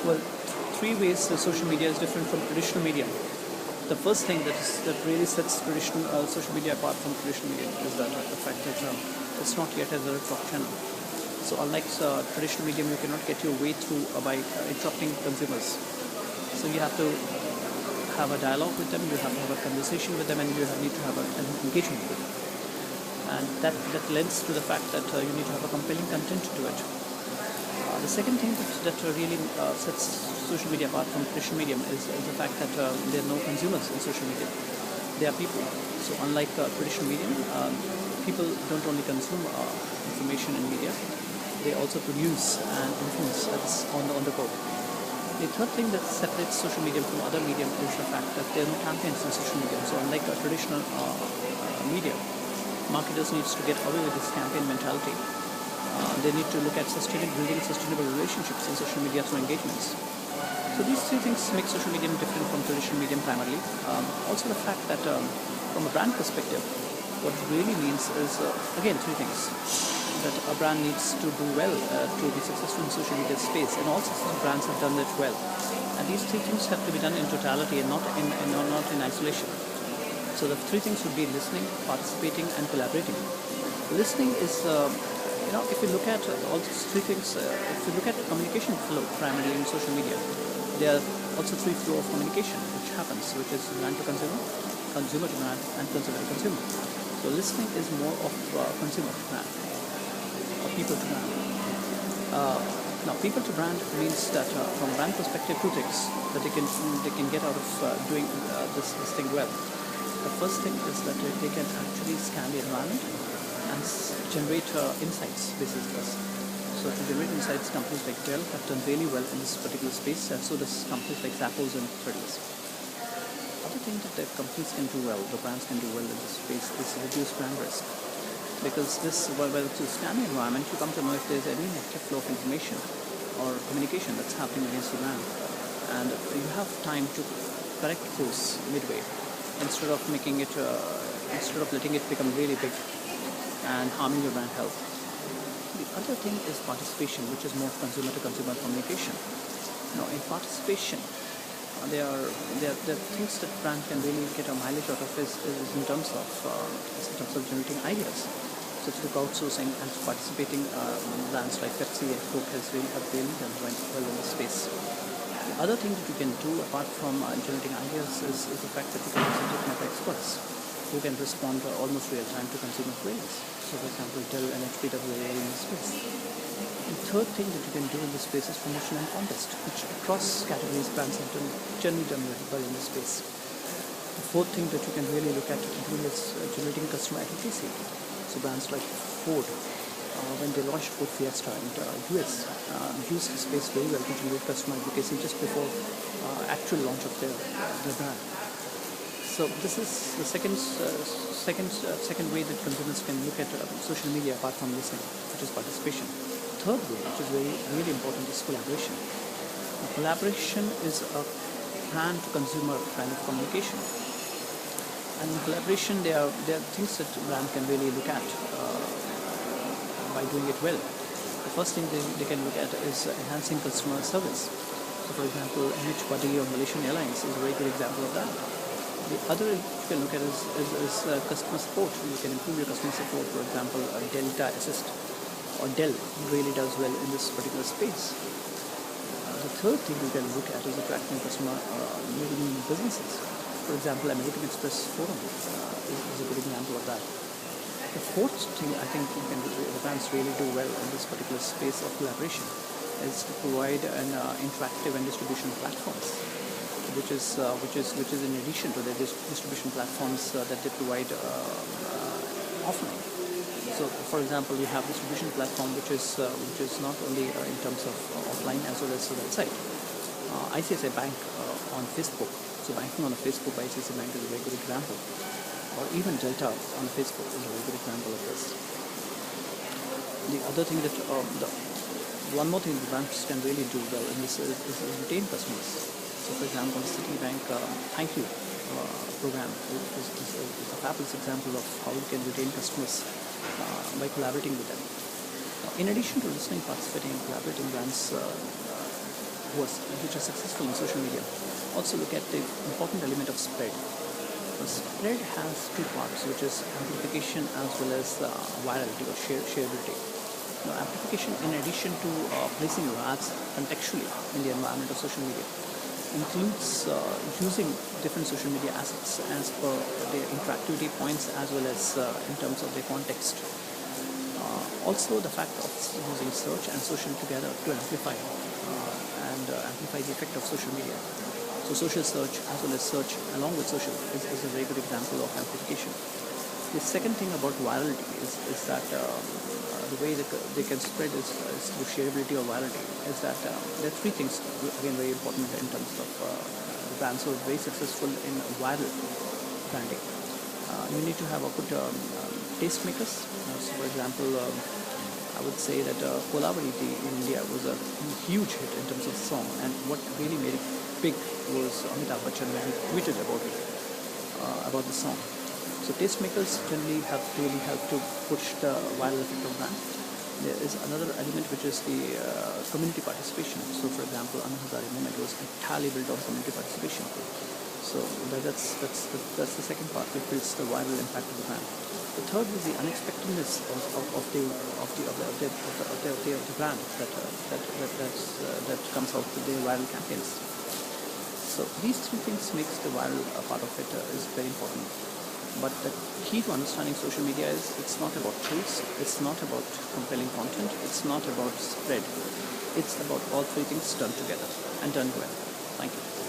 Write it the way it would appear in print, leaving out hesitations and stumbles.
Well, three ways social media is different from traditional media. The first thing that really sets traditional social media apart from traditional media is the fact that it's not yet a red talk channel. So unlike traditional medium, you cannot get your way through by interrupting consumers. So you have to have a dialogue with them, you have to have a conversation with them, and you need to have an engagement with them. And that lends to the fact that you need to have a compelling content to it. The second thing that really sets social media apart from traditional medium is the fact that there are no consumers in social media. They are people. So unlike traditional medium, people don't only consume information in media, they also produce and influence. That's on the go. The third thing that separates social media from other medium is the fact that there are no campaigns in social media. So unlike a traditional media, marketers needs to get away with this campaign mentality. They need to look at building sustainable relationships in social media through engagements. So these three things make social media different from traditional medium primarily. Also the fact that from a brand perspective, what it really means is, again, three things. That a brand needs to do well to be successful in social media space, and all successful brands have done that well. And these three things have to be done in totality and not in isolation. So the three things would be listening, participating, and collaborating. Listening is if you look at all these three things, if you look at communication flow primarily in social media, there are also three flow of communication which happens, which is brand to consumer, consumer to brand, and consumer to consumer. So listening is more of consumer to brand, or people to brand. Now, people to brand means that from a brand perspective, two things that they can get out of doing this thing well. The first thing is that they can actually scan the environment and generate insights basis this. So to generate insights, companies like Dell have done really well in this particular space, and so does companies like Zappos and 30s. Other thing that the companies can do well, the brands can do well in this space, is reduce brand risk. Because this, whether to scan the environment, you come to know if there's any negative flow of information or communication that's happening against the brand. And you have time to correct course midway, instead of letting it become really big and harming your brand health. The other thing is participation, which is more consumer to consumer communication. Now, in participation, there are things that brand can really get a mileage out of is in terms of generating ideas. So through crowdsourcing and participating, brands like Pepsi and Coke have really done well in this space. The other thing that you can do apart from generating ideas is the fact that you can also take matter experts who can respond almost real time to consumer queries. So for example, Dell and HP are really in this space. The third thing that you can do in this space is promotion and contest, which across categories brands have generally done very well in this space. The fourth thing that you can really look at doing is generating customer advocacy. So brands like Ford, when they launched Ford Fiesta in the US, used the space very well to generate customer advocacy just before actual launch of their brand. So this is the second way that consumers can look at social media apart from listening, which is participation. Third way, which is really important, is collaboration. Collaboration is a brand to consumer kind of communication. And in collaboration, there are things that brand can really look at by doing it well. The first thing they can look at is enhancing customer service. So for example, NH-Buddy or Malaysian Airlines is a very good example of that. The other you can look at is customer support. You can improve your customer support. For example, Delta Assist or Dell really does well in this particular space. The third thing you can look at is attracting customer new businesses. For example, American Express Forum is a good example of that. The fourth thing I think the brands really do well in this particular space of collaboration is to provide an interactive and distribution platforms, which is in addition to the distribution platforms that they provide offline. So, for example, you have distribution platform which is not only in terms of offline as well as the website. ICICI Bank on Facebook. So banking on a Facebook by ICICI Bank is a very good example. Or even Delta on Facebook is a very good example of this. The other thing that one more thing the banks can really do well in this is retain customers. So, for example, Citibank Thank You program is a fabulous example of how you can retain customers by collaborating with them. In addition to listening, participating, and collaborating, brands which are successful in social media also look at the important element of spread. Spread has two parts, which is amplification as well as virality or shareability. Now, amplification, in addition to placing your ads contextually in the environment of social media, includes using different social media assets as per their interactivity points as well as in terms of their context. Also, the fact of using search and social together to amplify amplify the effect of social media. So social search as well as search along with social is a very good example of amplification. The second thing about virality is that the way they can spread is through shareability or virality, is that there are three things, again, very important in terms of the brands who are very successful in viral branding. You need to have a good tastemakers. So for example, I would say that Kolavariti in India was a huge hit in terms of song, and what really made it big was Amitabh Bachchan when he tweeted about the song. So tastemakers generally have really helped to push the viral effect of brand. There is another element which is the community participation. So for example, Anna Hazare movement was entirely built on community participation. So that's the second part that builds the viral impact of the brand. The third is the unexpectedness of the brand that comes out with the viral campaigns. So these three things makes the viral part of it is very important. But the key to understanding social media is it's not about tools, it's not about compelling content, it's not about spread. It's about all three things done together and done well. Thank you.